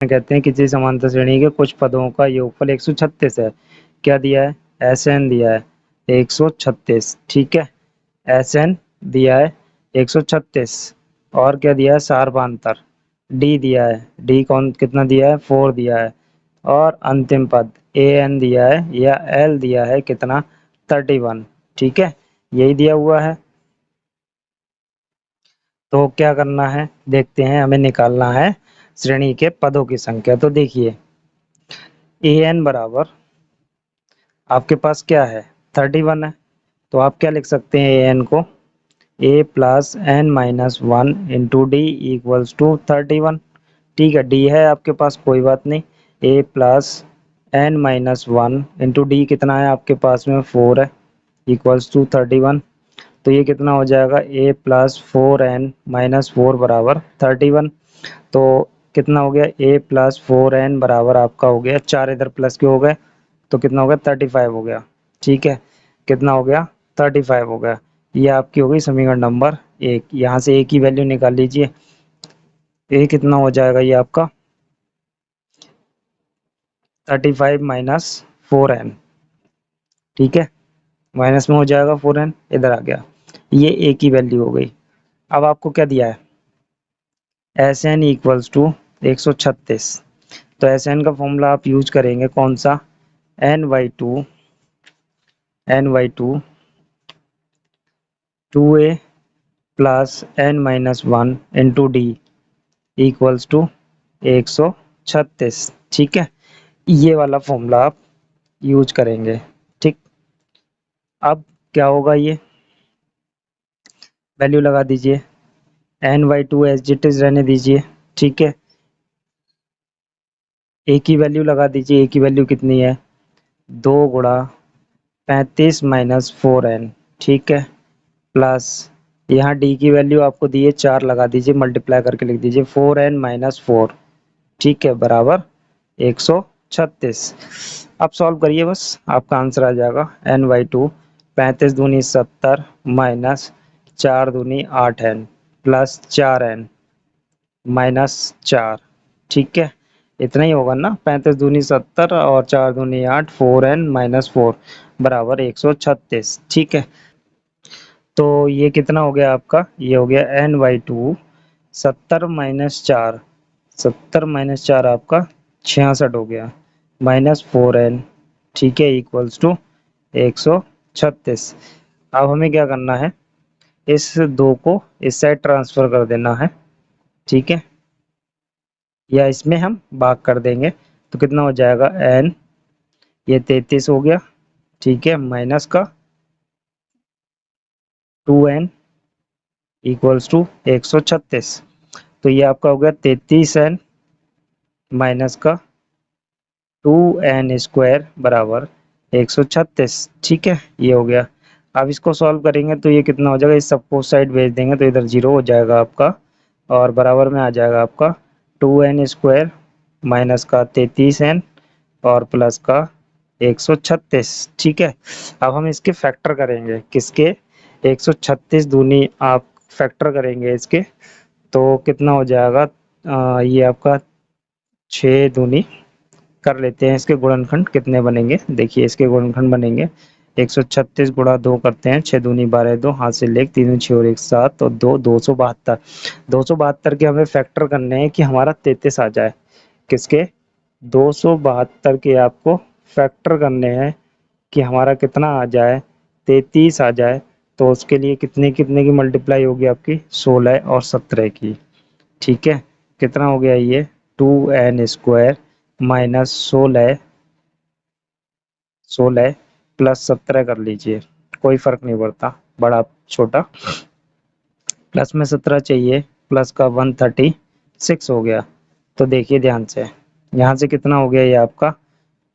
कहते हैं किसी समांतर श्रेणी के कुछ पदों का योगफल 136 है। क्या दिया है? एस एन दिया है 136। ठीक है, एस एन दिया है 136। और क्या दिया है? सारपांतर डी दिया है। डी कौन कितना दिया है? 4 दिया है। और अंतिम पद ए एन दिया है या एल दिया है कितना? 31। ठीक है, यही दिया हुआ है। तो क्या करना है देखते हैं, हमें निकालना है श्रेणी के पदों की संख्या। तो देखिए ए एन बराबर आपके पास क्या है? 31 है। तो आप क्या लिख सकते हैं? ए एन को a plus N minus one into D equals to 31। ठीक है, डी है आपके पास, कोई बात नहीं। A plus N minus one into d कितना है आपके पास में? 4 है, इक्वल्स टू 31। तो ये कितना हो जाएगा? ए प्लस 4 एन माइनस 4 बराबर 31। तो कितना हो गया? ए प्लस 4 एन बराबर आपका हो गया 4, इधर प्लस के हो गए तो कितना हो गया? 35 हो गया। ठीक है, कितना हो गया? 35 हो गया। ये आपकी हो गई समीकरण नंबर 1। यहाँ से ए की वैल्यू निकाल लीजिए। ए कितना हो जाएगा ये आपका? 35 माइनस 4 एन। ठीक है, माइनस में हो जाएगा 4 एन, इधर आ गया। ये ए की वैल्यू हो गई। अब आपको क्या दिया है? S N equals to 136। तो एस एन का फॉर्मूला आप यूज करेंगे कौन सा? N by two 2a plus N minus one into D equals to 136। ठीक है, ये वाला फॉर्मूला आप यूज करेंगे। ठीक, अब क्या होगा? ये वैल्यू लगा दीजिए। n/2 एज इट इज रहने दीजिए। ठीक है, ए की वैल्यू लगा दीजिए। ए की वैल्यू कितनी है? 2 गुणा 35 माइनस 4n। ठीक है, प्लस यहाँ डी की वैल्यू आपको दी है 4, लगा दीजिए, मल्टीप्लाई करके लिख दीजिए 4n माइनस 4। ठीक है, बराबर 136। अब सॉल्व करिए, बस आपका आंसर आ जाएगा। n/2 35 दूनी 70 माइनस 4 दूनी 8n प्लस 4n माइनस 4। ठीक है, इतना ही होगा ना? 35 दूनी 70 और 4 दूनी 8, 4n माइनस 4 बराबर 136। ठीक है, तो ये कितना हो गया आपका? ये हो गया n/2 70 माइनस 4 आपका 66 हो गया, माइनस 4n। ठीक है, इक्वल्स टू 136। अब हमें क्या करना है? इस 2 को इस साइड ट्रांसफर कर देना है। ठीक है, या इसमें हम भाग कर देंगे तो कितना हो जाएगा? n, ये 33 हो गया। ठीक है, माइनस का 2n इक्वल्स टू 136। तो ये आपका हो गया 33n माइनस का 2n² बराबर 136। ठीक है, ये हो गया। अब इसको सॉल्व करेंगे तो ये कितना हो जाएगा? इस सबको साइड भेज देंगे तो इधर 0 हो जाएगा आपका, और बराबर में आ जाएगा आपका 2n² माइनस का 33n और प्लस का 136। ठीक है, अब हम इसके फैक्टर करेंगे। किसके? 136 दूनी आप फैक्टर करेंगे इसके, तो कितना हो जाएगा? ये आपका 6 दूनी कर लेते हैं, इसके गुणनखंड कितने बनेंगे? देखिए, इसके गुणनखंड बनेंगे 136 गुणा 2 करते हैं, 6 दूनी 12, 2 हाथ से लेख, 3 6 और 1 7 और 2 272। 272 के हमें फैक्टर करने हैं कि हमारा 33 आ जाए। किसके? 272 के आपको फैक्टर करने हैं कि हमारा कितना आ जाए? 33 आ जाए। तो उसके लिए कितने कितने की मल्टीप्लाई होगी आपकी? 16 और 17 की। ठीक है, कितना हो गया ये? 2n² माइनस 16 प्लस 17 कर लीजिए, कोई फर्क नहीं पड़ता, बड़ा छोटा। प्लस में 17 चाहिए, प्लस का 136 हो गया। तो देखिए ध्यान से, यहाँ से कितना हो गया ये आपका?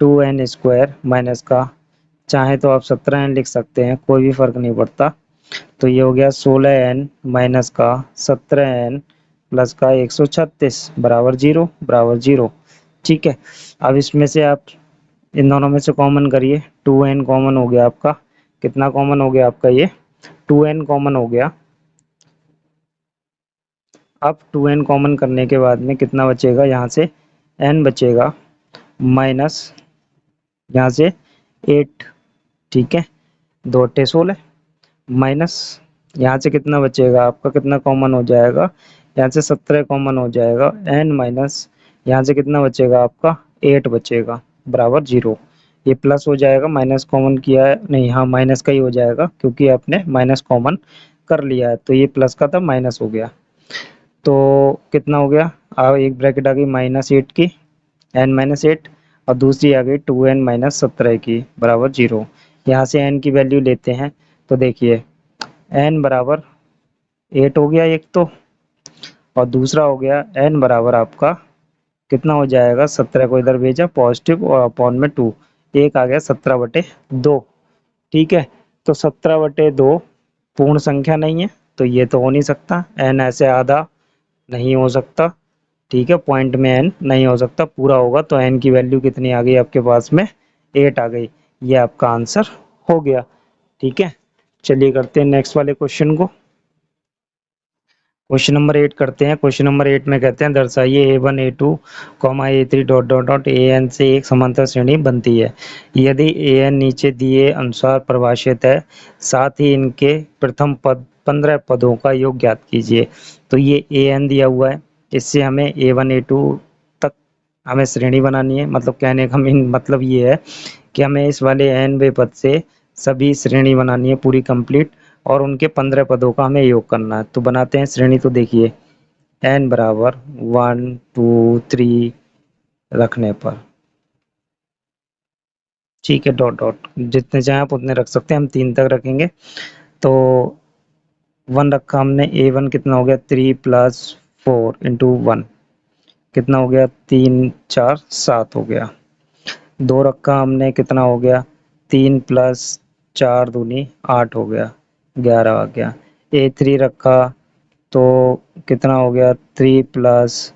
2n² माइनस का, चाहे तो आप 17n लिख सकते हैं, कोई भी फर्क नहीं पड़ता। तो ये हो गया 16n माइनस का 17n प्लस का 136 बराबर 0, बराबर 0। ठीक है, अब इसमें से आप इन दोनों में से कॉमन करिए। 2n कॉमन हो गया आपका। कितना कॉमन हो गया आपका? ये 2n कॉमन हो गया। अब 2n कॉमन करने के बाद में कितना बचेगा? यहाँ से n बचेगा माइनस यहाँ से 8, ठीक है, 2 8 16 माइनस यहाँ से कितना बचेगा आपका, कितना कॉमन हो जाएगा, यहाँ से 17 कॉमन हो जाएगा, n माइनस यहाँ से कितना बचेगा आपका 8 बचेगा बराबर 0। ये प्लस हो जाएगा, माइनस कॉमन किया है नहीं, हाँ माइनस का ही हो जाएगा क्योंकि आपने माइनस कॉमन कर लिया है, तो ये प्लस का था माइनस हो गया। तो कितना हो गया, एक ब्रैकेट आ गई -8 की n-8 और दूसरी आ गई 2n-17 की बराबर 0। यहाँ से n की वैल्यू लेते हैं तो देखिए n बराबर 8 हो गया एक तो, और दूसरा हो गया n बराबर आपका कितना हो जाएगा, 17 को इधर भेजा पॉजिटिव और अपॉन में 2, एक आ गया 17/2, ठीक है। तो 17/2 पूर्ण संख्या नहीं है तो ये तो हो नहीं सकता, n ऐसे आधा नहीं हो सकता, ठीक है, पॉइंट में n नहीं हो सकता, पूरा होगा तो n की वैल्यू कितनी आ गई आपके पास में 8 आ गई, ये आपका आंसर हो गया, ठीक है। चलिए करते हैं नेक्स्ट वाले क्वेश्चन को। क्वेश्चन नंबर 8 करते हैं। क्वेश्चन नंबर 8 में कहते हैं दर्शाइए A1 A2 A3 dot dot dot AN से एक समांतर श्रेणी बनती है यदि AN नीचे दिए अनुसार परिभाषित है, साथ ही इनके प्रथम पद 15 पदों का योग ज्ञात कीजिए। तो ये AN दिया हुआ है, इससे हमें A1 A2 तक हमें श्रेणी बनानी है, मतलब कहने का मतलब ये है कि हमें इस वाले n पद से सभी श्रेणी बनानी है पूरी कंप्लीट, और उनके 15 पदों का हमें योग करना है। तो बनाते हैं श्रेणी, तो देखिए n बराबर 1 2 3 रखने पर, ठीक है, डॉट डॉट जितने चाहे आप उतने रख सकते हैं, हम 3 तक रखेंगे। तो 1 रखा हमने, A1 कितना हो गया 3 + 4 × 1 कितना हो गया 3 4 7 हो गया। 2 रखा हमने, कितना हो गया 3 + 4 दूनी 8 हो गया, 11 आ गया। A3 रखा तो कितना हो गया 3 +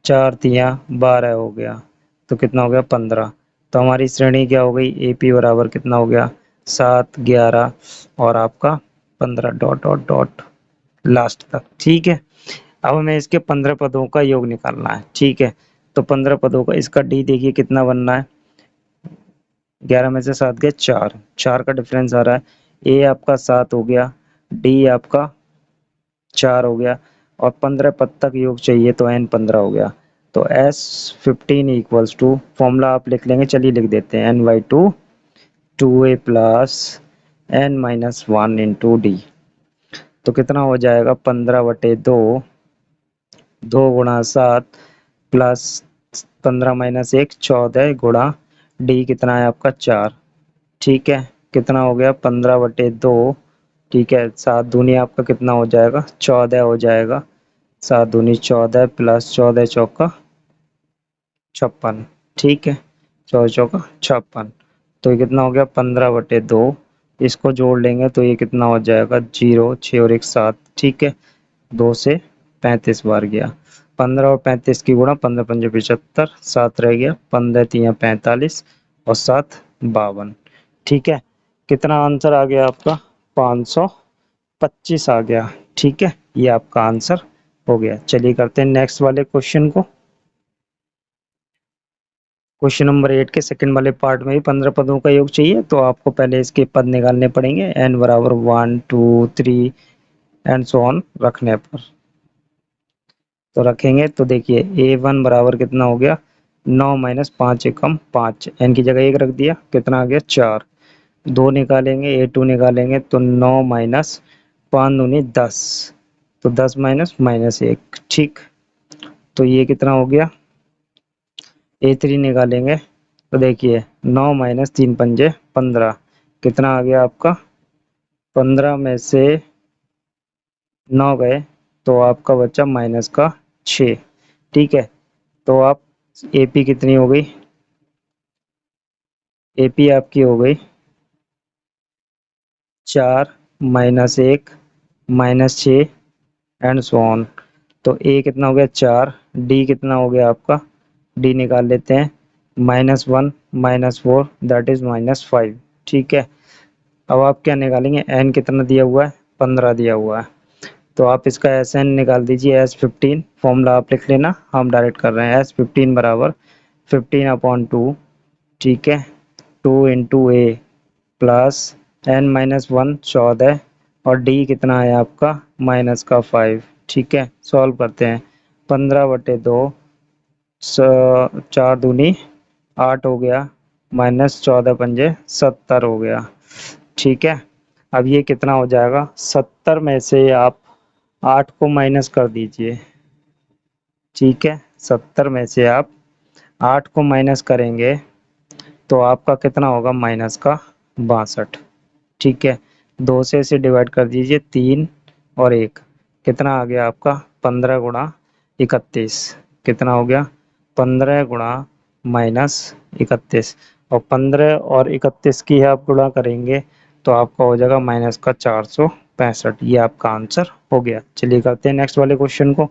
4 तियां 12 हो गया, तो कितना हो गया 15। तो हमारी श्रेणी क्या हो गई, AP बराबर कितना हो गया 7 11 और आपका 15 डॉट डॉट डॉट लास्ट तक, ठीक है। अब हमें इसके 15 पदों का योग निकालना है, ठीक है। तो 15 पदों का, इसका D देखिए कितना बनना है, 11 में से 7 गए 4, 4 का डिफरेंस आ रहा है। A आपका 7 हो गया, D आपका 4 हो गया, और 15 पद तक योग चाहिए तो n 15 हो गया। तो S15 = फॉर्मूला आप लिख लेंगे, चलिए लिख देते हैं n/2 2a + n-1 × D। तो कितना हो जाएगा 15/2, 2 × 7 प्लस 15 - 1 14 गुणा D कितना है आपका 4, ठीक है। कितना हो गया 15/2, ठीक है, 7 दूनी आपका कितना हो जाएगा 14 हो जाएगा, 7 दूनी 14 + 14 चौका 56, ठीक है, 14 चौका 56। तो ये कितना हो गया 15/2, इसको जोड़ लेंगे तो ये कितना हो जाएगा 0 6 और 1 7, ठीक है, 2 से 35 बार गया, 15 और 35 की गुणा 15 × 5 = 75, 7 रह गया, 15 × 3 = 45 और 7 52, ठीक है। कितना आंसर आ गया आपका 525 आ गया, ठीक है, ये आपका आंसर हो गया। चलिए करते हैं नेक्स्ट वाले क्वेश्चन को। क्वेश्चन नंबर 8 के सेकंड वाले पार्ट में भी 15 पदों का योग चाहिए, तो आपको पहले इसके पद निकालने पड़ेंगे, n बराबर 1 2 3 एंड सो ऑन रखने पर। तो रखेंगे तो देखिए A1 बराबर कितना हो गया 9 - 5 एकम 5, n की जगह 1 रख दिया, कितना आ गया 4। 2 निकालेंगे, A2 निकालेंगे तो 9 - 5 दूनी 10, तो 10 -1, ठीक। तो ये कितना हो गया, A3 निकालेंगे तो देखिए 9 - 3 पंजे 15, कितना आ गया आपका 15 में से 9 गए तो आपका बचा माइनस का 6, ठीक है। तो आप AP कितनी हो गई, AP आपकी हो गई 4 -1 -6 एंड सो ऑन। तो A कितना हो गया 4, D कितना हो गया आपका, D निकाल लेते हैं -1 -4 दैट इज -5, ठीक है। अब आप क्या निकालेंगे, n कितना दिया हुआ है 15 दिया हुआ है, तो आप इसका एस एन निकाल दीजिए, S15 फॉर्मूला आप लिख लेना, हम डायरेक्ट कर रहे हैं। S15 बराबर 15/2, ठीक है, 2 इंटू ए प्लस n-1 14 और डी कितना है आपका माइनस का 5, ठीक है। सॉल्व करते हैं, 15/2 4 दूनी 8 हो गया, माइनस 14 पंजे 70 हो गया, ठीक है। अब ये कितना हो जाएगा, 70 में से आप 8 को माइनस कर दीजिए, ठीक है। 70 में से आप 8 को माइनस करेंगे तो आपका कितना होगा, माइनस का 62, ठीक है। 2 से इसे डिवाइड कर दीजिए, 3 और 1 कितना आ गया आपका 15 गुणा 31, कितना हो गया 15 गुणा माइनस 31, और 15 और 31 की आप गुणा करेंगे तो आपका हो जाएगा माइनस का 465। ये आपका आंसर हो गया। चलिए करते हैं नेक्स्ट वाले क्वेश्चन को।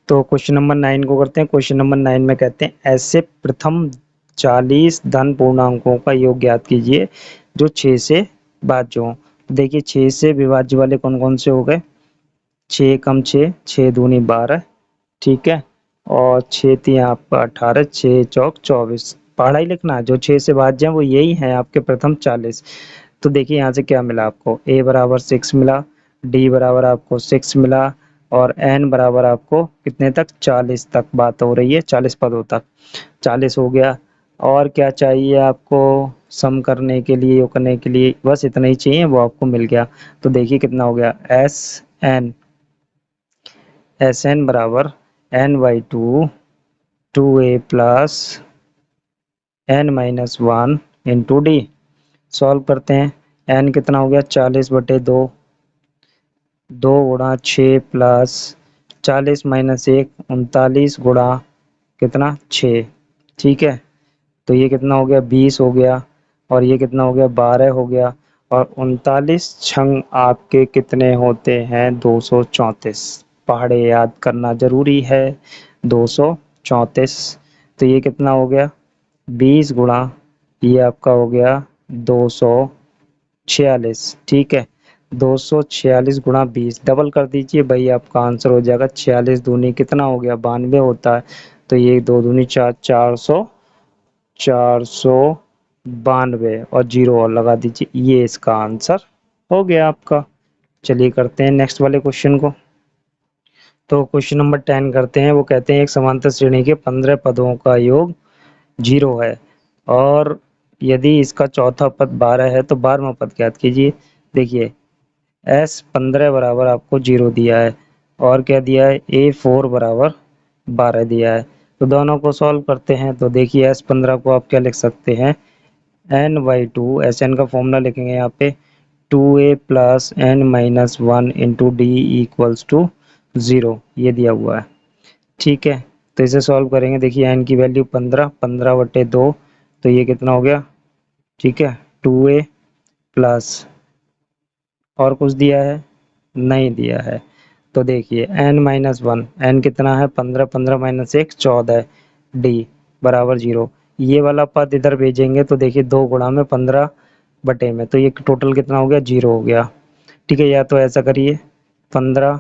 तो क्वेश्चन नंबर 9 को करते हैं। क्वेश्चन नंबर 9 में कहते हैं ऐसे प्रथम 40 धन पूर्णांकों का योग ज्ञात कीजिए जो 6 से भाज्य हो। देखिए 6 से विभाज्य वाले कौन कौन से हो गए, 6 कम 6, 6 दूनी 12, ठीक है, और 6 3 आपका 18, 6 चौक 24। पढ़ाई लिखना जो 6 से भाज्य हैं वो यही है आपके प्रथम 40। तो देखिए यहाँ से क्या मिला आपको, a बराबर 6 मिला, d बराबर आपको 6 मिला, और n बराबर आपको कितने तक 40 तक बात हो रही है, 40 पदों तक 40 हो गया। और क्या चाहिए आपको सम करने के लिए, योग करने के लिए, बस इतना ही चाहिए, वो आपको मिल गया। तो देखिए कितना हो गया, एस एन बराबर n/2 2a plus n-1 into D. Solve करते हैं, n कितना हो गया 40/2, 2 गुणा 6 प्लस 40 माइनस 1 39 गुणा कितना 6, ठीक है। तो ये कितना हो गया 20 हो गया, और ये कितना हो गया 12 हो गया, और 39 छंग आपके कितने होते हैं 234। पहाड़े याद करना जरूरी है, 234। तो ये कितना हो गया 20 गुणा ये आपका हो गया 246, ठीक है। 246 गुणा 20 डबल कर दीजिए भाई, आपका आंसर हो जाएगा 46 दूनी कितना हो गया 92 होता है। तो ये 2 दूनी 4, 492 और 0 और लगा दीजिए, ये इसका आंसर हो गया आपका। चलिए करते हैं नेक्स्ट वाले क्वेश्चन को। तो क्वेश्चन नंबर 10 करते हैं। वो कहते हैं एक समांतर श्रेणी के 15 पदों का योग 0 है, और यदि इसका चौथा पद 12 है तो 12वां पद ज्ञात कीजिए। देखिए S15 बराबर आपको 0 दिया है, और क्या दिया है A4 बराबर 12 दिया है। तो दोनों को सॉल्व करते हैं। तो देखिए S15 को आप क्या लिख सकते हैं, n/2, Sn का फॉर्मूला लिखेंगे यहाँ पे 2a plus n-1 into D equals to 0, ये दिया हुआ है, ठीक है। तो इसे सॉल्व करेंगे, देखिए n की वैल्यू 15, 15/2, तो ये कितना हो गया, ठीक है, 2a प्लस और कुछ दिया है नहीं दिया है। तो देखिए n-1, n कितना है 15, 15 माइनस 1 14, d बराबर 0। ये वाला पद इधर भेजेंगे तो देखिए 2 गुणा में 15 बटे में, तो ये टोटल कितना हो गया 0 हो गया, ठीक है। या तो ऐसा करिए 15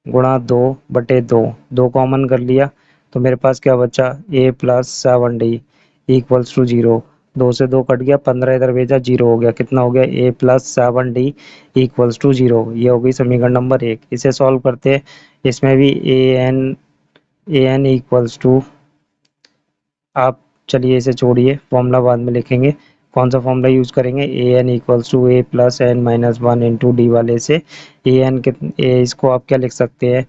गुणा 2/2, 2 कॉमन कर लिया तो मेरे पास क्या बचा a plus 7d equals to 0। 2 से 2 कट गया, 15 इधर भेजा 0 हो गया, कितना हो गया a plus 7d equals to 0। ये हो गई समीकरण नंबर 1। इसे सॉल्व करते हैं, इसमें भी an इक्वल्स टू, आप चलिए इसे छोड़िए, फॉर्मूला बाद में लिखेंगे। कौन सा फॉर्मूला यूज करेंगे, an equals to a plus n-1 into D वाले से इसको आप क्या लिख सकते हैं,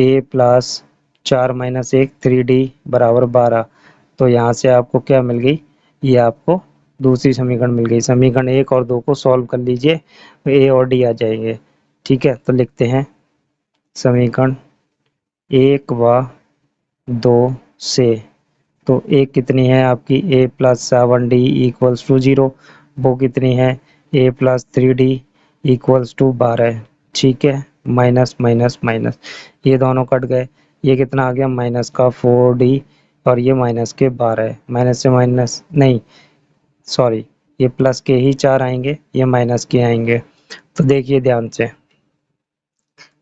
a प्लस 4 माइनस 1 3d बराबर 12। तो यहाँ से आपको क्या मिल गई, ये आपको दूसरी समीकरण मिल गई। समीकरण 1 और 2 को सॉल्व कर लीजिए, a और d आ जाएंगे, ठीक है। तो लिखते हैं समीकरण 1 व 2 से, तो एक कितनी है आपकी a plus 7d equals to 0, वो कितनी है a plus 3d equals to 12, ठीक है। माइनस माइनस माइनस, ये दोनों कट गए, ये कितना आ गया माइनस का 4d, और ये माइनस के 12, माइनस से माइनस नहीं सॉरी, ये प्लस के ही 4 आएंगे, ये माइनस के आएंगे। तो देखिए ध्यान से,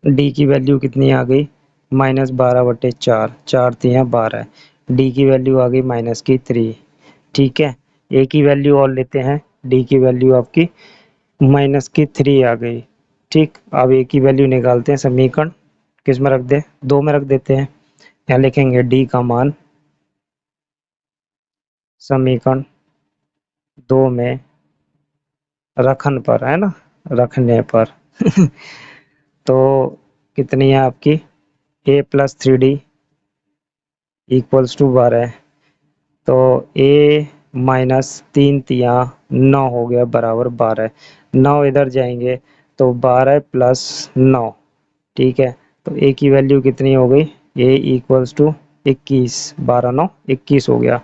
डी की वैल्यू कितनी आ गई, -12/4, 4 तियां 12। डी की वैल्यू आ गई -3। ठीक है, ए की वैल्यू और लेते हैं, डी की वैल्यू आपकी -3 आ गई। ठीक, अब ए की वैल्यू निकालते हैं। समीकरण किस में रख दें, 2 में रख देते हैं। यहाँ लिखेंगे डी का मान समीकरण 2 में रखन पर, है ना, रखने पर तो कितनी है आपकी, a+3d = 12। तो a -3 तियां 9 हो गया बराबर 12। 9 इधर जाएंगे तो 12 + 9। ठीक है, तो a की वैल्यू कितनी हो गई, a = 21। 12 9 21 हो गया।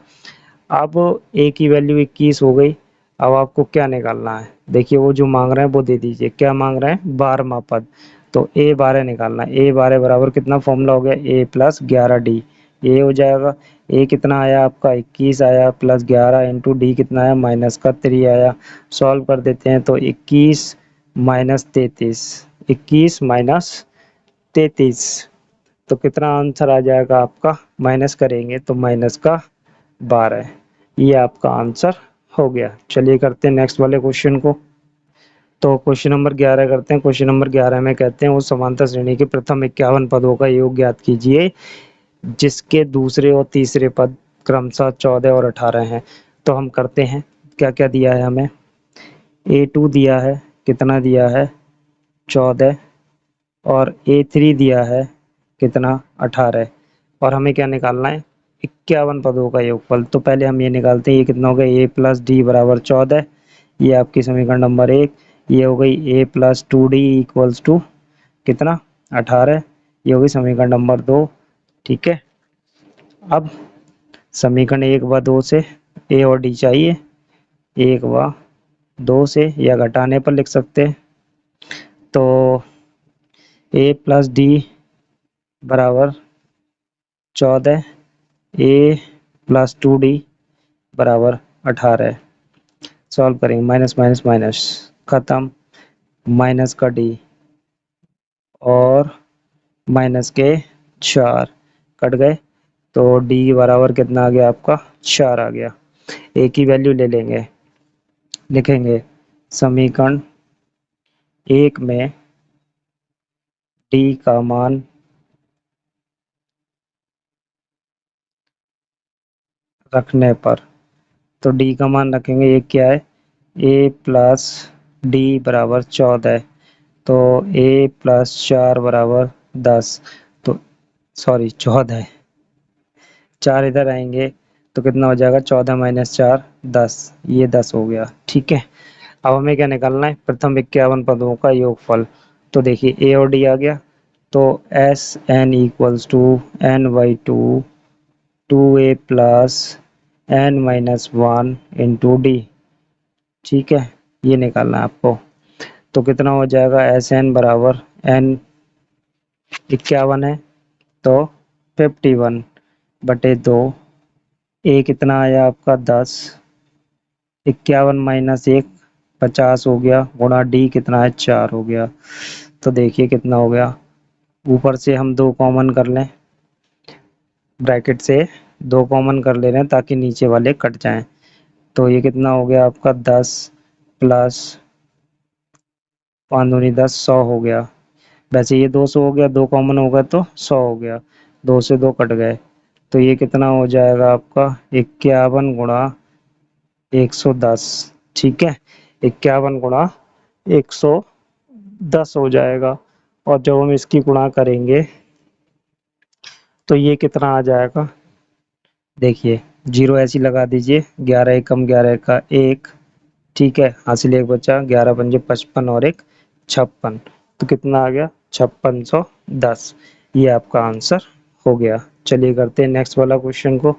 अब a की वैल्यू 21 हो गई। अब आपको क्या निकालना है, देखिए वो जो मांग रहे हैं वो दे दीजिए। क्या मांग रहे हैं, 12वां पद। तो a12 निकालना है। a12 बराबर कितना, फॉर्मूला हो गया a + 11d। a हो जाएगा, a कितना आया आपका 21 आया, +11 इंटू डी कितना आया -3 आया। सॉल्व कर देते हैं तो 21 - 33, 21 - 33, तो कितना आंसर आ जाएगा आपका, माइनस करेंगे तो -12। ये आपका आंसर हो गया। चलिए करते हैं नेक्स्ट वाले क्वेश्चन को। तो क्वेश्चन नंबर 11 करते हैं। क्वेश्चन नंबर 11 में कहते हैं उस समांतर श्रेणी के प्रथम 51 पदों का योग ज्ञात कीजिए जिसके दूसरे और तीसरे पद क्रमशः 14 और 18 हैं। तो हम करते हैं, क्या क्या दिया है हमें, A2 दिया है, कितना दिया है 14, और A3 दिया है कितना 18, और हमें क्या निकालना है 51 पदों का योगफल। तो पहले हम ये निकालते हैं, ये कितना हो गया a + d = 14, ये आपकी समीकरण नंबर 1। ये हो गई a + 2d = कितना 18, ये हो गई समीकरण नंबर 2। ठीक है, अब समीकरण 1 व 2 से a और d चाहिए, 1 व 2 से, या घटाने पर लिख सकते हैं। तो a + d = 14, a + 2d = 18। Solve करेंगे, माइनस माइनस माइनस खत्म, माइनस का d और माइनस के 4 कट गए, तो d बराबर कितना आ गया आपका 4 आ गया। a की वैल्यू ले लेंगे, लिखेंगे समीकरण 1 में d का मान रखने पर, तो d का मान रखेंगे, ये क्या है a + d = 14, तो a + 4 = 10, तो सॉरी 14, 4 इधर आएंगे तो कितना हो जाएगा, 14 - 4 10, ये 10 हो गया। ठीक है, अब हमें क्या निकालना है, प्रथम 51 पदों का योगफल। तो देखिए a और d आ गया, तो Sn = n/2 2a + n-1 × d। ठीक है, ये निकालना है आपको। तो कितना हो जाएगा, Sn = n 51 है तो 51/2, a कितना आया आपका 10, 51 - 1 50 हो गया, गुणा d कितना है 4 हो गया। तो देखिए कितना हो गया, ऊपर से हम 2 कॉमन कर लें, ब्रैकेट से 2 कॉमन कर ले रहे हैं ताकि नीचे वाले कट जाएं। तो ये कितना हो गया आपका 10 + 5 दूनी 10, 100 हो गया। वैसे ये 200 हो गया, 2 कॉमन होगा तो 100 हो गया, 2 से 2 कट गए, तो ये कितना हो जाएगा आपका 51 × 110। ठीक है, 51 × 110 हो जाएगा, और जब हम इसकी गुणा करेंगे तो ये कितना आ जाएगा, देखिए 0 ऐसी लगा दीजिए, 11 एकम 11 का 1। ठीक है, हासिल 1 बचा, 11 पंजे 55 और 1 56, तो कितना आ गया 5610। ये आपका आंसर हो गया। चलिए करते हैं नेक्स्ट वाला क्वेश्चन को।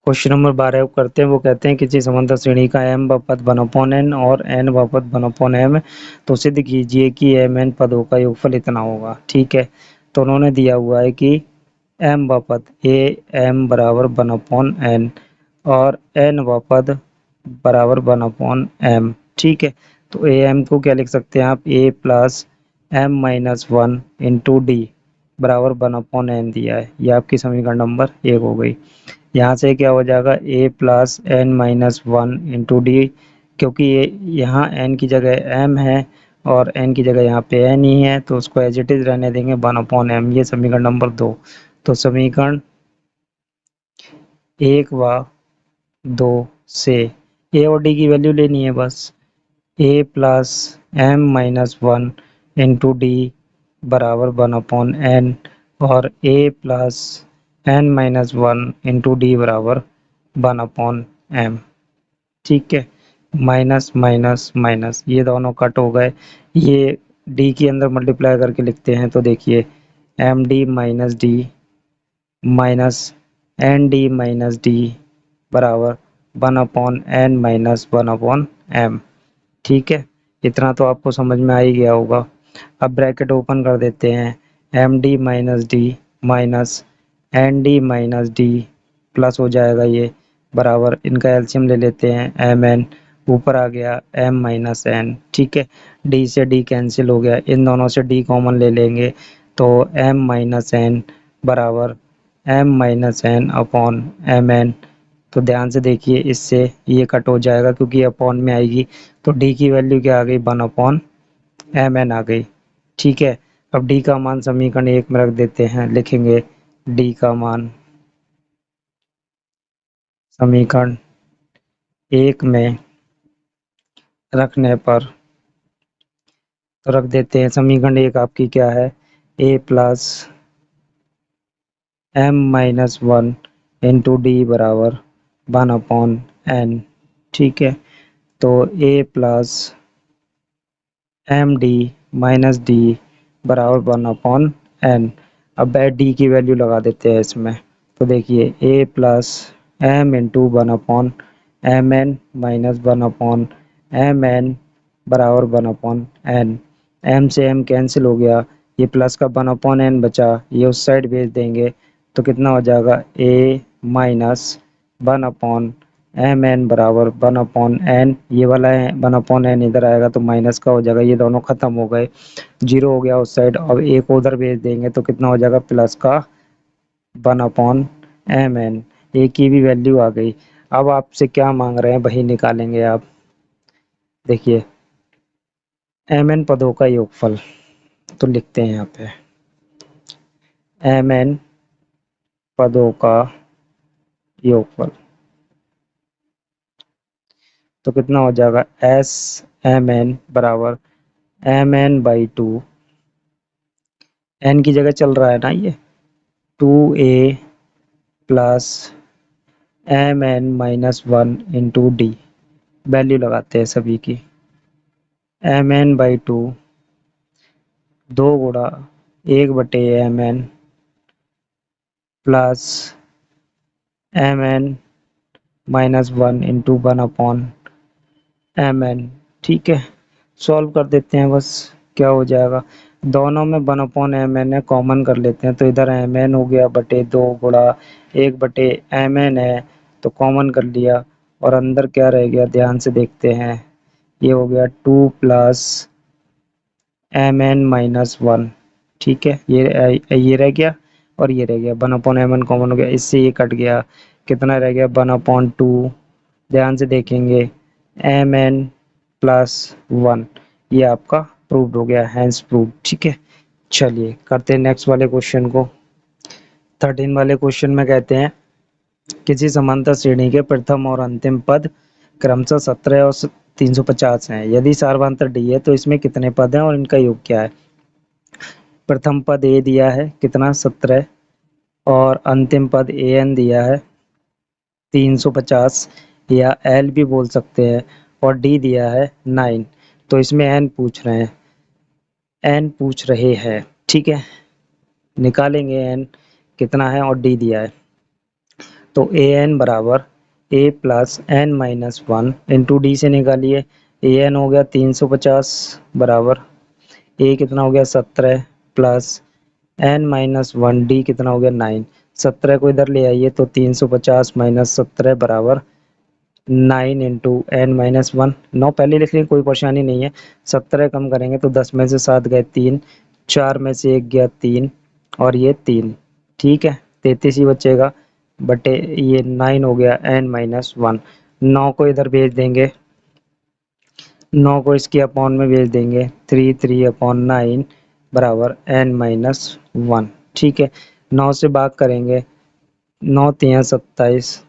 क्वेश्चन नंबर 12 को करते हैं। वो कहते हैं किसी समांतर श्रेणी का m बहुपद 1/n और n बहुपद 1/m, तो सिद्ध कीजिए कि mn पदों का योगफल इतना होगा। ठीक है, तो उन्होंने दिया हुआ है कि m बहुपद am = 1/n और n बहुपद = 1/m। ठीक है, तो am को क्या लिख सकते हैं आप, a + M minus one into D बराबर 1/n दिया है। ये आपकी समीकरण नंबर 1 हो गई। यहाँ से क्या हो जाएगा, a plus N minus one into D, क्योंकि ये यहाँ n की जगह m है और n की जगह यहाँ पे n ही है, तो उसको एज इट इज रहने देंगे 1/m। ये समीकरण नंबर 2। तो समीकरण 1 व 2 से a और d की वैल्यू लेनी है बस। a plus M minus one into D बराबर 1/n और a plus N minus one into D बराबर 1/m। ठीक है, माइनस माइनस माइनस ये दोनों कट हो गए। ये डी के अंदर मल्टीप्लाई करके लिखते हैं तो देखिए M D minus D minus N D minus D बराबर 1/n माइनस 1/m। ठीक है, इतना तो आपको समझ में आ ही गया होगा। अब ब्रैकेट ओपन कर देते हैं, M D minus D minus N D minus D plus हो जाएगा ये बराबर, इनका एलसीएम ले लेते हैं, एम एन ऊपर आ गया एम माइनस एन। ठीक है, डी से डी कैंसिल हो गया, इन दोनों से डी कॉमन ले लेंगे तो एम माइनस एन बराबर M minus N upon M N. तो ध्यान से देखिए, इससे ये कट हो जाएगा क्योंकि अपॉन में आएगी, तो डी की वैल्यू क्या आ गई, 1/mn आ गई। ठीक है, अब डी का मान समीकरण 1 में रख देते हैं, लिखेंगे डी का मान समीकरण 1 में रखने पर, तो रख देते हैं समीकरण 1 आपकी क्या है, a plus M minus one into D बराबर 1/n। ठीक है, तो a plus M D minus D बराबर 1/n। अब डी की वैल्यू लगा देते हैं इसमें, तो देखिए a plus M into 1/mn minus 1/mn बराबर 1/n। m से m कैंसिल हो गया, ये प्लस का 1/n बचा, ये उस साइड भेज देंगे तो कितना हो जाएगा, a माइनस 1/mn बराबर 1/n। ये वाला है 1/n इधर आएगा तो माइनस का हो जाएगा, ये दोनों खत्म हो गए, 0 हो गया उस साइड। अब एक उधर भेज देंगे तो कितना हो जाएगा, प्लस का 1/mn। ए की भी वैल्यू आ गई। अब आपसे क्या मांग रहे हैं वही निकालेंगे आप। देखिए mn पदों का योगफल, तो लिखते हैं यहाँ पे mn पदों का योगफल, तो कितना हो जाएगा, एस एम एन बराबर mn बाई 2, n की जगह चल रहा है ना ये, 2a plus mn minus one into D, value लगाते हैं सभी की, mn बाई 2 2 गुणा 1/mn plus mn minus one into 1/mn। ठीक है, सॉल्व कर देते हैं बस, क्या हो जाएगा, दोनों में 1/mn है, कॉमन कर लेते हैं तो इधर mn हो गया बटे 2 गुणा 1/mn है, तो कॉमन कर लिया और अंदर क्या रह गया, ध्यान से देखते हैं, ये हो गया 2 प्लस mn माइनस वन। ठीक है, ये रह गया और ये रह गया, 1/mn कॉमन हो गया, इससे ये कट गया, कितना रह गया, 1/2। ध्यान से देखेंगे mn प्लस वन, ये आपका प्रूव्ड हो गया, हैंस प्रूव्ड। ठीक है, चलिए करते हैं नेक्स्ट वाले क्वेश्चन को। 13 वाले क्वेश्चन में कहते हैं किसी समांतर श्रेणी के प्रथम और अंतिम पद क्रमशः 17 और 350 हैं। यदि सार्वधातुक डी है तो इसमें कितने पद हैं और इनका योग क्या है। प्रथम पद ए दिया है कितना, 17, और अंतिम पद ए एन दिया है 350 या एल भी बोल सकते हैं, और डी दिया है 9। तो इसमें एन पूछ रहे हैं। ठीक है, निकालेंगे एन कितना है और डी दिया है, तो ए एन बराबर a plus N minus one into d से निकालिए, ए एन हो गया 350 बराबर ए कितना हो गया 17 plus N minus one, D कितना हो गया 9। 17 को इधर ले आइए तो 350 माइनस 17 बराबर 9 इंटू एन माइनस वन, 9 पहले लिख लेंगे कोई परेशानी नहीं है। 17 कम करेंगे तो 10 में से 7 गए 3, 4 में से 1 गया 3 और ये 3, ठीक है 33 ही बचेगा बटे ये 9 हो गया एन माइनस वन। 9 को इधर भेज देंगे, 9 को इसके अपॉन में भेज देंगे, 3 3/9 बराबर एन माइनस वन, ठीक है। 9 से भाग करेंगे, 9 तियाँ 27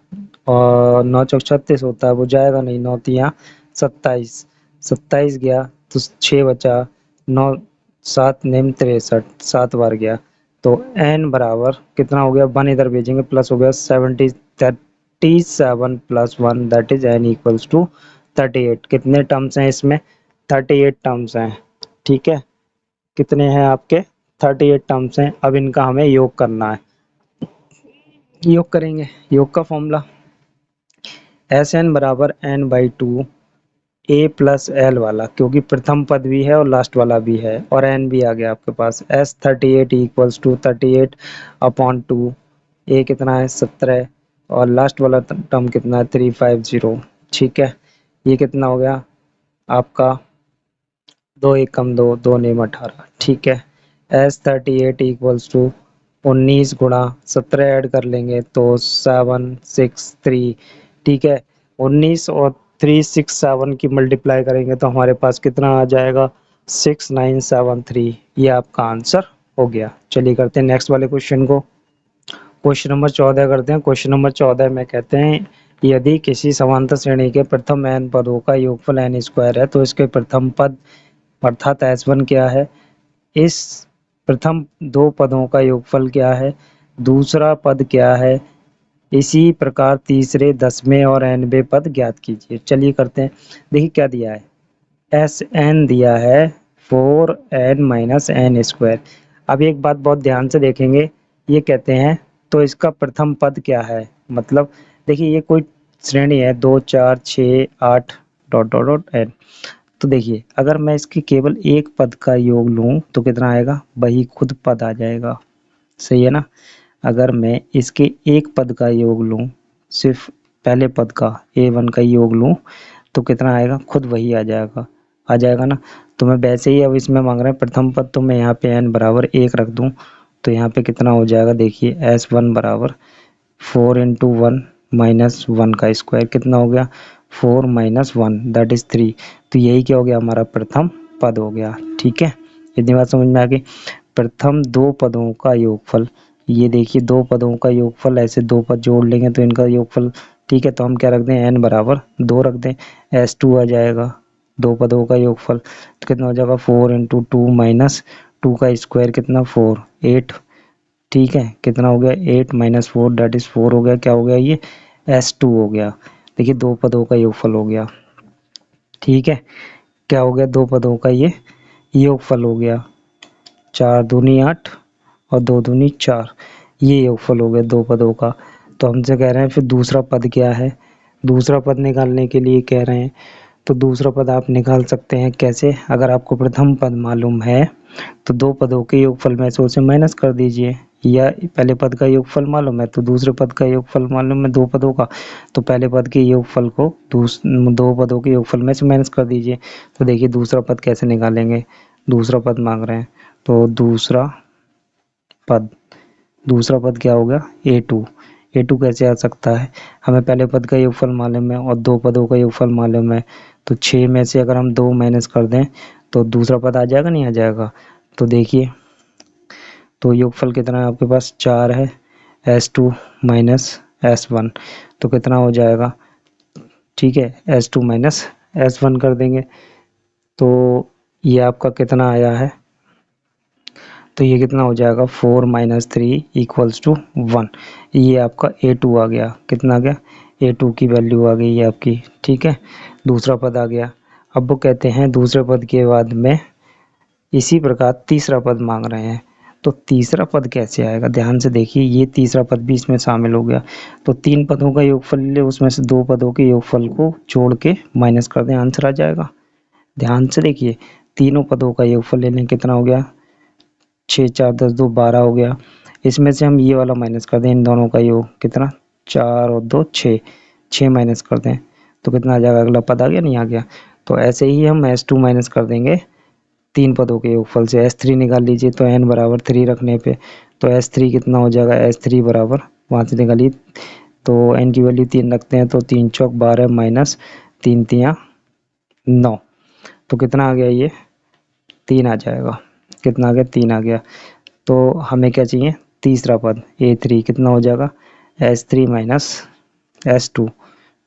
और 9 चौक 36 होता है, वो जाएगा नहीं, 9 तियाँ 27, 27 गया तो 6 बचा, 9 7 नेम 63, 7 बार गया तो n बराबर कितना हो गया, 1 इधर भेजेंगे प्लस हो गया 37 प्लस 1 that is n equals to 38। कितने टर्म्स हैं इसमें, 38 टर्म्स हैं, ठीक है। कितने हैं आपके, 38 टर्म्स हैं। अब इनका हमें योग करना है, योग करेंगे। योग का फॉर्मूला एस एन बराबर N by two A plus L वाला, क्योंकि प्रथम पद भी है और लास्ट वाला भी है और एन भी आ गया आपके पास। S 38 equals to 38 upon two, a कितना है 17 और लास्ट वाला टर्म कितना है 350, ठीक है। ये कितना हो गया आपका, 2 एक कम 2, 2 नेम 18, ठीक है। एस 38 इक्वल्स टू 19 गुणा 17 ऐड कर लेंगे तो 763, ठीक है। 19 और 367 की मल्टीप्लाई करेंगे तो हमारे पास कितना आ जाएगा 6973। ये आपका आंसर हो गया। चलिए करते हैं नेक्स्ट वाले क्वेश्चन को। क्वेश्चन नंबर 14 करते हैं। क्वेश्चन नंबर 14 में कहते हैं यदि किसी समांतर श्रेणी के प्रथम n पदों का योगफल n स्क्वायर है तो इसके प्रथम पद अर्थात S1 क्या है, इस प्रथम दो पदों का योगफल क्या है, दूसरा पद क्या है, इसी प्रकार तीसरे 10वें और nवें पद ज्ञात कीजिए। चलिए करते हैं। देखिए क्या दिया है, Sn दिया है 4n माइनस एन स्क्वायर। अब एक बात बहुत ध्यान से देखेंगे, ये कहते हैं तो इसका प्रथम पद क्या है, मतलब देखिए ये कोई श्रेणी है 2 4 6 8 डॉट डॉट डॉट एन। तो देखिए अगर मैं इसके केवल एक पद का योग लूं तो कितना आएगा, वही खुद पद आ जाएगा, सही है ना। अगर मैं इसके एक पद का योग लूं, सिर्फ पहले पद का a1 का योग लूं तो कितना आएगा, खुद वही आ जाएगा, आ जाएगा ना। तो मैं वैसे ही अब इसमें मांग रहे हैं प्रथम पद, तो मैं यहाँ पे n बराबर 1 रख दूं तो यहाँ पे कितना हो जाएगा, देखिए S1 बराबर 4 इंटू वन माइनस वन का स्क्वायर, कितना हो गया 4 माइनस वन दैट इज 3। तो यही क्या हो गया, हमारा प्रथम पद हो गया, ठीक है। इतनी बात समझ में आ गई। प्रथम दो पदों का योगफल, ये देखिए दो पदों का योगफल, ऐसे दो पद जोड़ लेंगे तो इनका योगफल, ठीक है। तो हम क्या रख दें, n बराबर 2 रख दें, S2 आ जाएगा दो पदों का योगफल, तो कितना हो जाएगा 4 इंटू टू माइनस टू का स्क्वायर कितना 4 8, ठीक है। कितना हो गया 8 माइनस 4 डेट इज 4 हो गया, क्या हो गया ये S2 हो गया। देखिए दो पदों का योगफल हो गया, ठीक है। क्या हो गया, दो पदों का ये योगफल हो गया, 4 दूनी 8 और 2 दूनी 4, ये योगफल हो गया दो पदों का। तो हमसे कह रहे हैं फिर दूसरा पद क्या है, दूसरा पद निकालने के लिए कह रहे हैं। तो दूसरा पद आप निकाल सकते हैं कैसे, अगर आपको प्रथम पद मालूम है तो दो पदों के योगफल में से उसे माइनस कर दीजिए, या पहले पद का योगफल मालूम है तो दूसरे पद का योगफल मालूम है दो पदों का, तो पहले पद के योगफल को दो पदों के योगफल में से माइनस कर दीजिए। तो देखिए दूसरा पद कैसे निकालेंगे, दूसरा पद मांग रहे हैं तो पद दूसरा पद क्या होगा A2। A2 कैसे आ सकता है, हमें पहले पद का योगफल मालूम है और दो पदों का योगफल मालूम है, तो 6 में से अगर हम 2 माइनस कर दें तो दूसरा पद आ जाएगा, नहीं आ जाएगा। तो देखिए तो योगफल कितना है आपके पास 4 है, S2 माइनस S1 तो कितना हो जाएगा, ठीक है S2 माइनस S1 कर देंगे तो ये आपका कितना आया है, तो ये कितना हो जाएगा 4 माइनस 3 इक्वल्स टू 1। ये आपका A2 आ गया, कितना आ गया A2 की वैल्यू आ गई है आपकी, ठीक है। दूसरा पद आ गया। अब वो कहते हैं दूसरे पद के बाद में इसी प्रकार तीसरा पद मांग रहे हैं, तो तीसरा पद कैसे आएगा, ध्यान से देखिए ये तीसरा पद भी इसमें शामिल हो गया। तो तीन पदों का योगफल ले, उसमें से दो पदों के योगफल को जोड़ के माइनस कर दें, आंसर आ जाएगा। ध्यान से देखिए तीनों पदों का योगफल ले लें, कितना हो गया 6 4 10 2 12 हो गया। इसमें से हम ये वाला माइनस कर दें, इन दोनों का योग कितना 4 और 2 6, 6 माइनस कर दें तो कितना आ जाएगा, अगला पद आ गया, नहीं आ गया। तो ऐसे ही हम S2 माइनस कर देंगे 3 पदों के योगफल से। S3 निकाल लीजिए, तो n बराबर 3 रखने पे तो S3 कितना हो जाएगा, S3 बराबर वहाँ से निकालिए, तो n की वैल्यू 3 रखते हैं, तो 3 चौक 12 माइनस 3 तियाँ 9, तो कितना आ गया, ये 3 आ जाएगा। कितना आ गया, 3 आ गया। तो हमें क्या चाहिए, तीसरा पद A3 कितना हो जाएगा, S3 माइनस S2।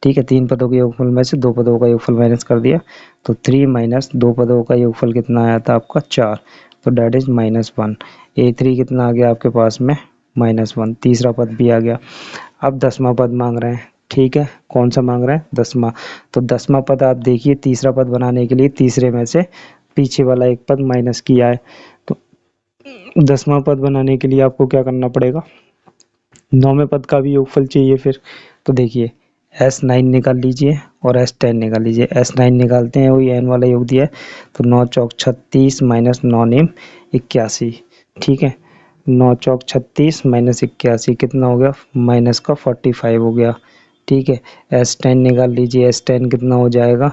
ठीक है, 3 पदों के योगफल में से 2 पदों का योगफल माइनस कर दिया, तो 3 माइनस 2 पदों का योगफल कितना आया था आपका, 4, तो डेट इज -1। A3 कितना आ गया आपके पास में, -1, तीसरा पद भी आ गया। अब 10वां पद मांग रहे हैं। ठीक है, कौन सा मांग रहे हैं, 10वां। तो 10वां पद आप देखिए, तीसरा पद बनाने के लिए तीसरे में से पीछे वाला एक पद माइनस किया है, तो 10वां पद बनाने के लिए आपको क्या करना पड़ेगा, 9वें पद का भी योगफल चाहिए फिर। तो देखिए S9 निकाल लीजिए और S10 निकाल लीजिए। S9 निकालते हैं, वही n वाला योग दिया है, तो 9 चौक 36 माइनस 9 नेम 81। ठीक है, 9 चौक 36 माइनस 81 कितना हो गया, माइनस का 45 हो गया। ठीक है, S10 निकाल लीजिए, S10 कितना हो जाएगा,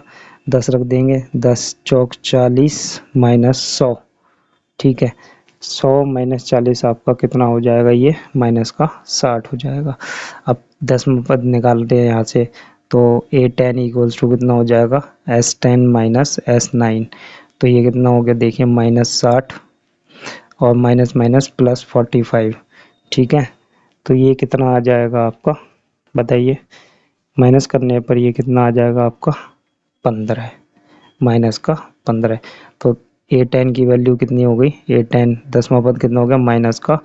10 रख देंगे, 10 चौक 40 माइनस 100। ठीक है, 100 माइनस 40 आपका कितना हो जाएगा, ये माइनस का 60 हो जाएगा। अब 10वां पद निकालते हैं यहाँ से, तो A10 इक्वल्स टू कितना हो जाएगा, S10 माइनस S9, तो ये कितना हो गया, देखिए -60 और माइनस माइनस प्लस 45। ठीक है, तो ये कितना आ जाएगा आपका, बताइए, माइनस करने पर ये कितना आ जाएगा आपका, 15, माइनस का 15। तो A10 की वैल्यू कितनी हो गई, A10 10वां पद कितना हो गया, माइनस का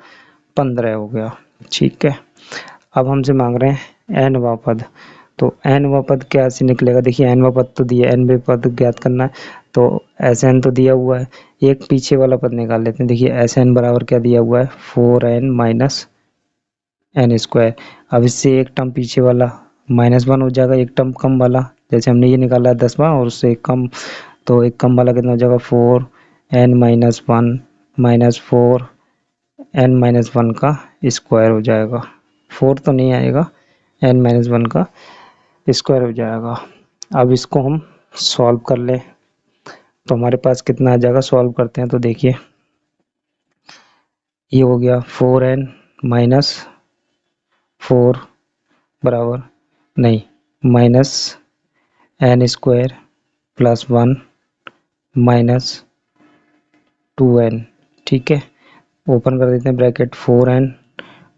15 हो गया। ठीक है, अब हमसे मांग रहे हैं nवां पद, तो nवां पद क्या से निकलेगा, देखिए nवां पद तो दिया, nवें पद ज्ञात करना है, तो Sn तो दिया हुआ है, एक पीछे वाला पद निकाल लेते हैं। देखिए Sn बराबर क्या दिया हुआ है, 4n माइनस n स्क्वायर। अब इससे एक टर्म पीछे वाला -1 हो जाएगा, एक टर्म कम वाला, जैसे हमने ये निकाला है 10वां और उससे एक कम, तो एक कम वाला कितना हो जाएगा, 4n minus 1 minus 4n minus 1 का स्क्वायर हो जाएगा। 4 तो नहीं आएगा, n माइनस 1 का स्क्वायर हो जाएगा। अब इसको हम सॉल्व कर ले, तो हमारे पास कितना आ जाएगा, सॉल्व करते हैं, तो देखिए ये हो गया 4n माइनस 4 बराबर, नहीं, minus n square plus 1 minus 2n। ठीक है, ओपन कर देते हैं bracket, 4n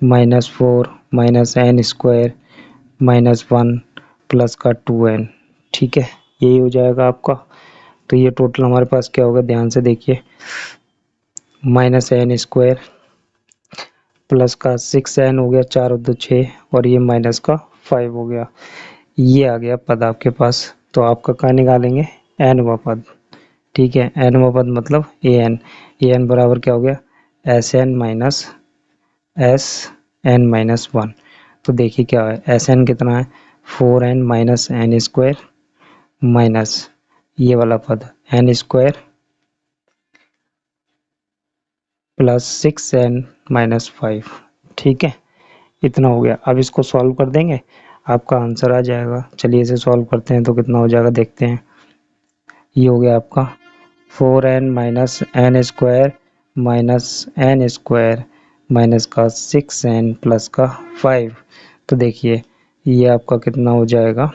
minus 4 minus n square minus 1 plus का 2n। ठीक है, यही हो जाएगा आपका। तो ये टोटल हमारे पास क्या होगा, ध्यान से देखिए, माइनस n स्क्वायर प्लस का 6n हो गया, 4 और 2 6, और ये माइनस का 5 हो गया। ये आ गया पद आपके पास। तो आपका क्या निकालेंगे, nवां पद। ठीक है, nवां पद मतलब an बराबर क्या हो गया, Sn माइनस Sn-1। तो देखिए क्या है, Sn कितना है, 4n minus n square minus ये वाला पद n square plus 6n minus 5। ठीक है, इतना हो गया। अब इसको सॉल्व कर देंगे, आपका आंसर आ जाएगा। चलिए इसे सॉल्व करते हैं, तो कितना हो जाएगा देखते हैं। ये हो गया आपका 4n minus n square minus n square minus का 6n प्लस का 5। तो देखिए ये आपका कितना हो जाएगा,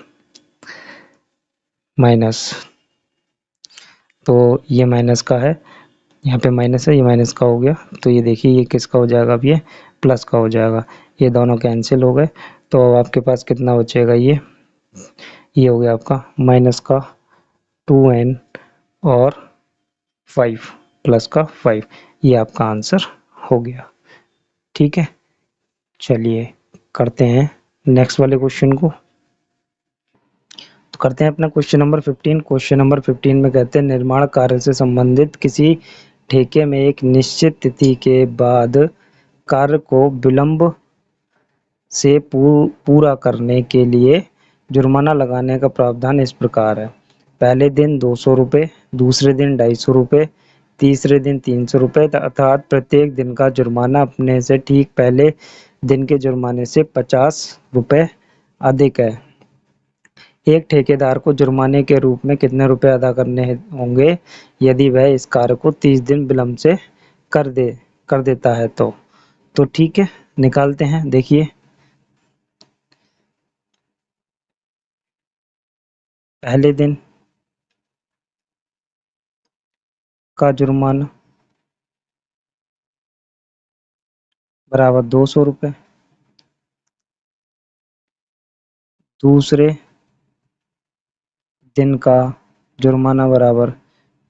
माइनस, तो ये माइनस का है, यहाँ पे माइनस है, ये माइनस का हो गया, तो ये देखिए ये किसका हो जाएगा, अब ये प्लस का हो जाएगा, ये दोनों कैंसिल हो गए। तो अब आपके पास कितना बचेगा, ये हो गया आपका माइनस का 2n और 5 प्लस का 5, ये आपका आंसर हो गया। ठीक है, चलिए करते हैं नेक्स्ट वाले क्वेश्चन को। तो करते हैं अपना क्वेश्चन नंबर 15। क्वेश्चन नंबर 15 में कहते हैं, निर्माण कार्य से संबंधित किसी ठेके में एक निश्चित तिथि के बाद कार्य को विलंब से पूरा करने के लिए जुर्माना लगाने का प्रावधान इस प्रकार है। पहले दिन 200 रुपये, दूसरे दिन 250 रुपये, तीसरे दिन 300 रुपये, अर्थात प्रत्येक दिन का जुर्माना अपने से ठीक पहले दिन के जुर्माने से 50 रुपये अधिक है। एक ठेकेदार को जुर्माने के रूप में कितने रुपए अदा करने होंगे यदि वह इस कार्य को 30 दिन विलंब से कर दे कर देता है तो ठीक है, निकालते हैं। देखिए, पहले दिन का जुर्माना बराबर 200 रुपये, दूसरे दिन का जुर्माना बराबर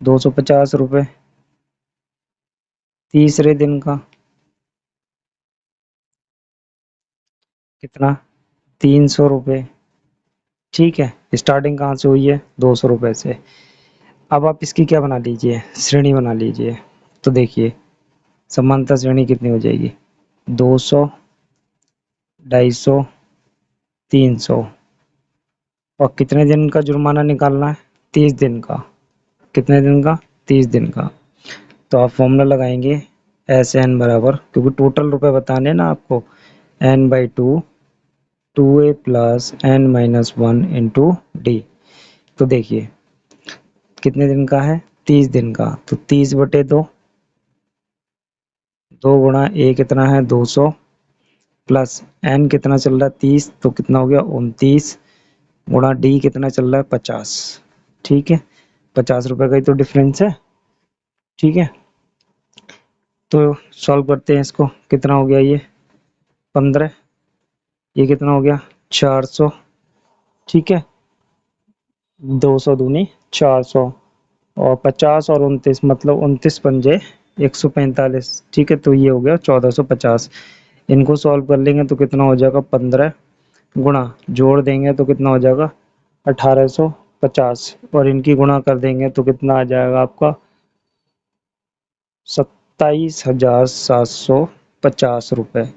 250 रुपये, तीसरे दिन का कितना, 300 रुपये। ठीक है, स्टार्टिंग कहाँ से हुई है, 200 रुपये से। अब आप इसकी क्या बना लीजिए, श्रेणी बना लीजिए। तो देखिए, समानता श्रेणी कितनी हो जाएगी, 200, 250, 300। और कितने दिन का जुर्माना निकालना है, 30 दिन का। कितने दिन का, 30 दिन का। तो आप फॉर्मूला लगाएंगे एस एन बराबर, क्योंकि टोटल रुपए बताने ना आपको, n/2 2a plus n-1 into D. तो देखिए, कितने दिन का है, 30 दिन का। तो 30/2, 2 गुणा ए कितना है 200, प्लस एन कितना चल रहा है 30, तो कितना हो गया 29, गुणा डी कितना चल रहा है 50। ठीक है, 50 रुपए का ही तो डिफरेंस है। ठीक है, तो सॉल्व करते हैं इसको। कितना हो गया ये 15, ये कितना हो गया 400। ठीक है, 200 दूनी 400, और 50 और 29 मतलब 29 पंजे 145। ठीक है, तो ये हो गया 1450। इनको सॉल्व कर लेंगे तो कितना हो जाएगा 15, गुणा जोड़ देंगे तो कितना हो जाएगा 1850, और इनकी गुणा कर देंगे तो कितना आ जाएगा आपका 27,750 रुपये।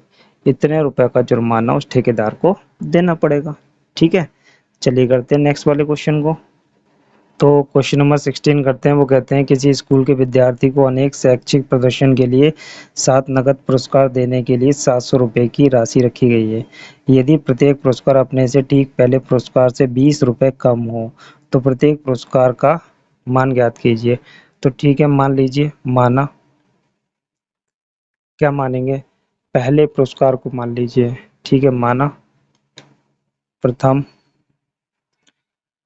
इतने रुपए का जुर्माना उस ठेकेदार को देना पड़ेगा। ठीक है, चलिए करते हैं नेक्स्ट वाले क्वेश्चन को। तो क्वेश्चन नंबर 16 करते हैं। वो कहते हैं किसी स्कूल के विद्यार्थी को अनेक शैक्षिक प्रदर्शन के लिए 7 नकद पुरस्कार देने के लिए 700 रुपये की राशि रखी गई है। यदि प्रत्येक पुरस्कार अपने से ठीक पहले पुरस्कार से 20 रुपये कम हो तो प्रत्येक पुरस्कार का मान ज्ञात कीजिए। तो ठीक है, मान लीजिए, माना, क्या मानेंगे, पहले पुरस्कार को मान लीजिए। ठीक है, माना प्रथम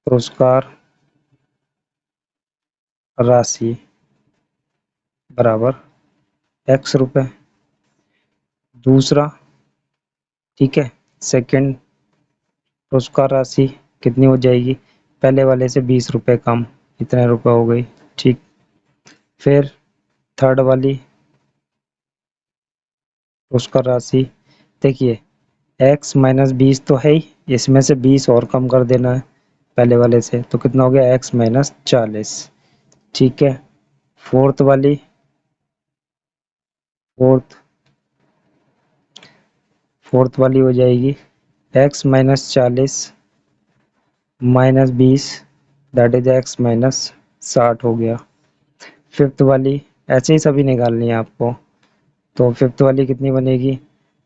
पुरस्कार राशि बराबर x रुपये। दूसरा, ठीक है, सेकंड पुरस्कार राशि कितनी हो जाएगी, पहले वाले से 20 रुपये कम, इतने रुपए हो गई। ठीक, फिर थर्ड वाली पुरस्कार राशि, देखिए x-20 तो है ही, इसमें से 20 और कम कर देना है पहले वाले से, तो कितना हो गया x-40। ठीक है, फोर्थ वाली, फोर्थ वाली हो जाएगी x-40 -20, दैट इज x-60 हो गया। फिफ्थ वाली, ऐसे ही सभी निकालनी है आपको। तो फिफ्थ वाली कितनी बनेगी,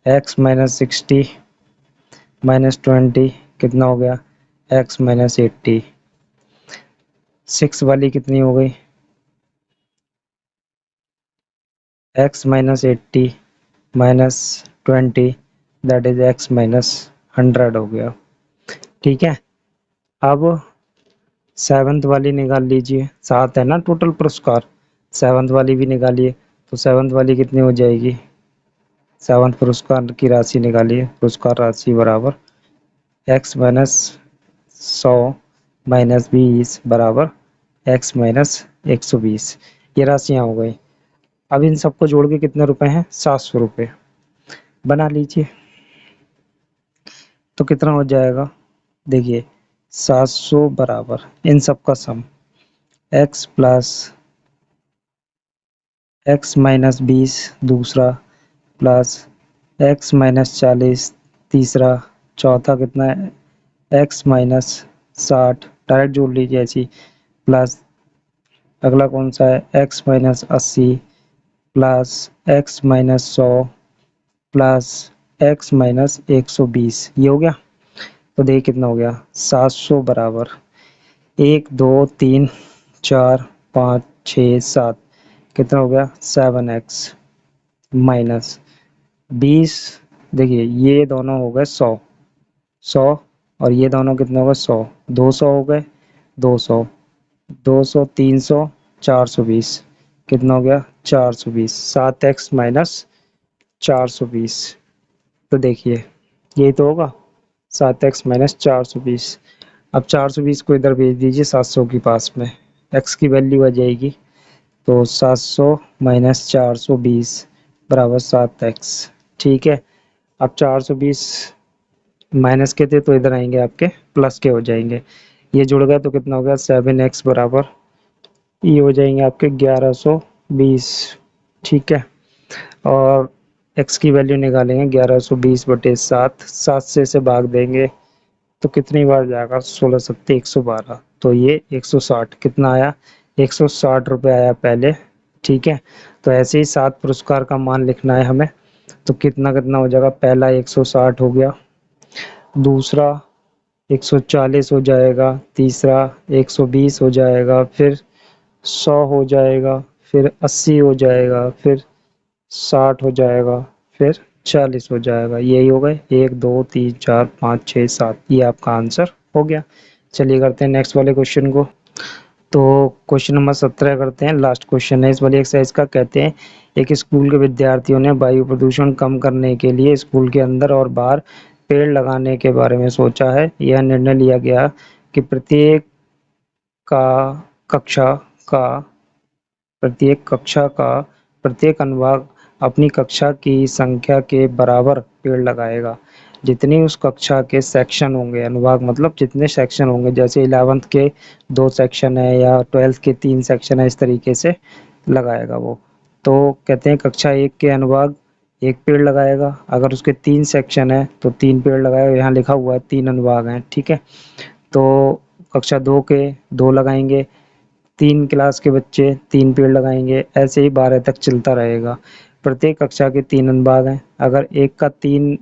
x-60 -20 कितना हो गया x-80। सिक्स वाली कितनी हो गई, x-80 -20 दैट इज x-100 हो गया। ठीक है, अब सेवंथ वाली निकाल लीजिए, 7 है ना टोटल पुरस्कार, सेवंथ वाली भी निकालिए। तो सेवंथ वाली कितनी हो जाएगी, सेवंथ पुरस्कार की राशि निकालिए। पुरस्कार राशि बराबर x-100 -20 बराबर x-120। ये राशियाँ हो गई। अब इन सबको जोड़ के कितने रुपए हैं, 700 रुपये बना लीजिए। तो कितना हो जाएगा, देखिए 700 बराबर इन सब का सम x प्लस x-20 दूसरा, प्लस x-40 तीसरा, चौथा कितना है x-60, डायरेक्ट जोड़ लीजिए ऐसी, प्लस अगला कौन सा है x-80, plus x-100, plus x-120। ये हो गया। तो देखिए कितना हो गया 700 बराबर 1 2 3 4 5 6 7 कितना हो गया 7x माइनस 20। देखिए ये दोनों हो गए 100 100 और ये दोनों कितने हो गए 100 200 हो गए 200 200 300 420 कितना हो गया 420 7x माइनस 420। तो देखिए यही तो होगा 7x माइनस 420। अब 420 को इधर भेज दीजिए 700 के पास में, x की वैल्यू आ जाएगी तो 700 माइनस 420 बराबर 7x। ठीक है, अब 420 माइनस के थे तो इधर आएंगे आपके प्लस के हो जाएंगे, ये जुड़ गया तो कितना हो गया 7x बराबर ये हो जाएंगे आपके 1120। ठीक है, और x की वैल्यू निकालेंगे 1120 बटे 7, 7 से इसे भाग देंगे तो कितनी बार जाएगा 16 सत्ते 112, तो ये 160 कितना आया 160 रुपये आया पहले। ठीक है, तो ऐसे ही 7 पुरस्कार का मान लिखना है हमें, तो कितना कितना हो जाएगा, पहला 160 हो गया, दूसरा 140 हो जाएगा, तीसरा 120 हो जाएगा, फिर 100 हो जाएगा, फिर 80 हो जाएगा, फिर 60 हो जाएगा, फिर 40 हो जाएगा। यही हो गए 1 2 3 4 5 6 7, ये आपका आंसर हो गया। चलिए करते हैं नेक्स्ट वाले क्वेश्चन को। तो क्वेश्चन नंबर 17 करते हैं, लास्ट क्वेश्चन है इस वाली एक्सरसाइज का। कहते हैं एक स्कूल के विद्यार्थियों ने वायु प्रदूषण कम करने के लिए स्कूल के अंदर और बाहर पेड़ लगाने के बारे में सोचा है। यह निर्णय लिया गया कि का कक्षा का प्रत्येक अनुभाग अपनी कक्षा की संख्या के बराबर पेड़ लगाएगा। जितनी उस कक्षा के सेक्शन होंगे, अनुभाग मतलब जितने सेक्शन होंगे, जैसे 11th के 2 सेक्शन है या 12th के 3 सेक्शन है, इस तरीके से लगाएगा वो। तो कहते हैं कक्षा 1 के अनुभाग 1 पेड़ लगाएगा, अगर उसके 3 सेक्शन है तो 3 पेड़ लगाएगा, यहाँ लिखा हुआ है 3 अनुभाग हैं। ठीक है, तो कक्षा 2 के 2 लगाएंगे, 3 क्लास के बच्चे 3 पेड़ लगाएंगे, ऐसे ही 12 तक चलता रहेगा। प्रत्येक कक्षा के 3 अनुभाग हैं, अगर एक का 3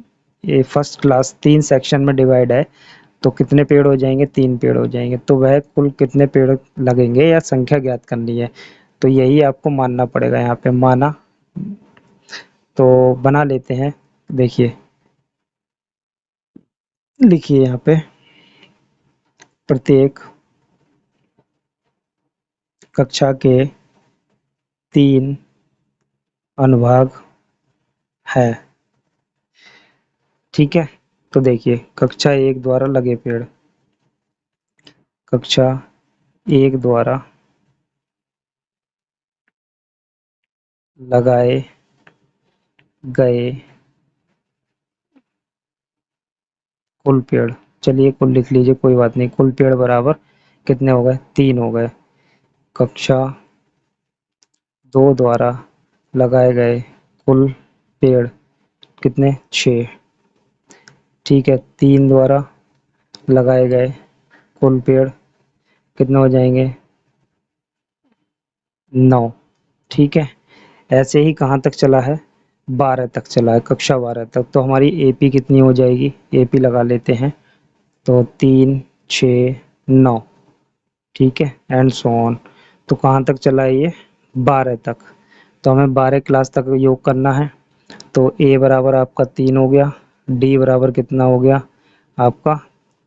फर्स्ट क्लास 3 सेक्शन में डिवाइड है तो कितने पेड़ हो जाएंगे, 3 पेड़ हो जाएंगे। तो वह कुल कितने पेड़ लगेंगे या संख्या ज्ञात करनी है, तो यही आपको मानना पड़ेगा। यहाँ पे माना तो बना लेते हैं। देखिए लिखिए यहाँ पे प्रत्येक कक्षा के 3 अनुभाग है। ठीक है, तो देखिए कक्षा 1 द्वारा लगे पेड़, कक्षा 1 द्वारा लगाए गए कुल पेड़, चलिए कुल लिख लीजिए कोई बात नहीं, कुल पेड़ बराबर कितने हो गए 3 हो गए। कक्षा 2 द्वारा लगाए गए कुल पेड़ कितने 6। ठीक है, 3 द्वारा लगाए गए कुल पेड़ कितने हो जाएंगे 9। ठीक है, ऐसे ही कहाँ तक चला है 12 तक चला है, कक्षा 12 तक। तो हमारी एपी कितनी हो जाएगी, एपी लगा लेते हैं, तो 3 6 9। ठीक है, एंड सो ऑन। तो कहाँ तक चला है ये 12 तक, तो हमें 12 क्लास तक योग करना है। तो ए बराबर आपका 3 हो गया, डी बराबर कितना हो गया आपका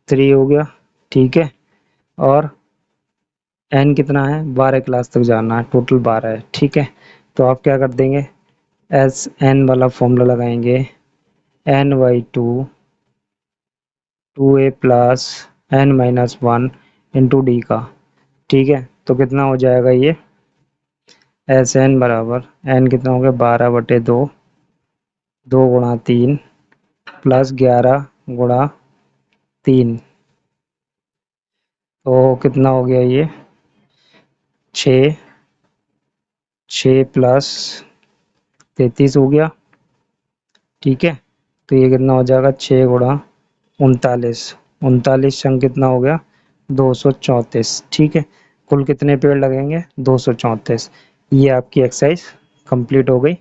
3 हो गया। ठीक है, और एन कितना है 12 क्लास तक जाना है, टोटल 12 है। ठीक है, तो आप क्या कर देंगे, एस एन वाला फॉर्मूला लगाएंगे, N by 2 A plus N minus 1 into D का। ठीक है, तो कितना हो जाएगा ये एस एन बराबर एन कितना हो गया 12 बटे 2, 2 गुणा 3 प्लस 11 गुणा 3, तो कितना हो गया ये 6 प्लस 33 हो गया। ठीक है, तो ये कितना हो जाएगा 6 गुणा 39, 39 संग कितना हो गया 234। ठीक है, कुल कितने पेड़ लगेंगे 234। ये आपकी एक्सरसाइज कंप्लीट हो गई।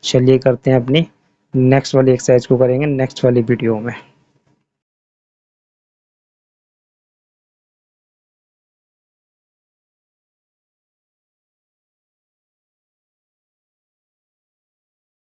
चलिए करते हैं अपनी नेक्स्ट वाली एक्सरसाइज को करेंगे नेक्स्ट वाली वीडियो में।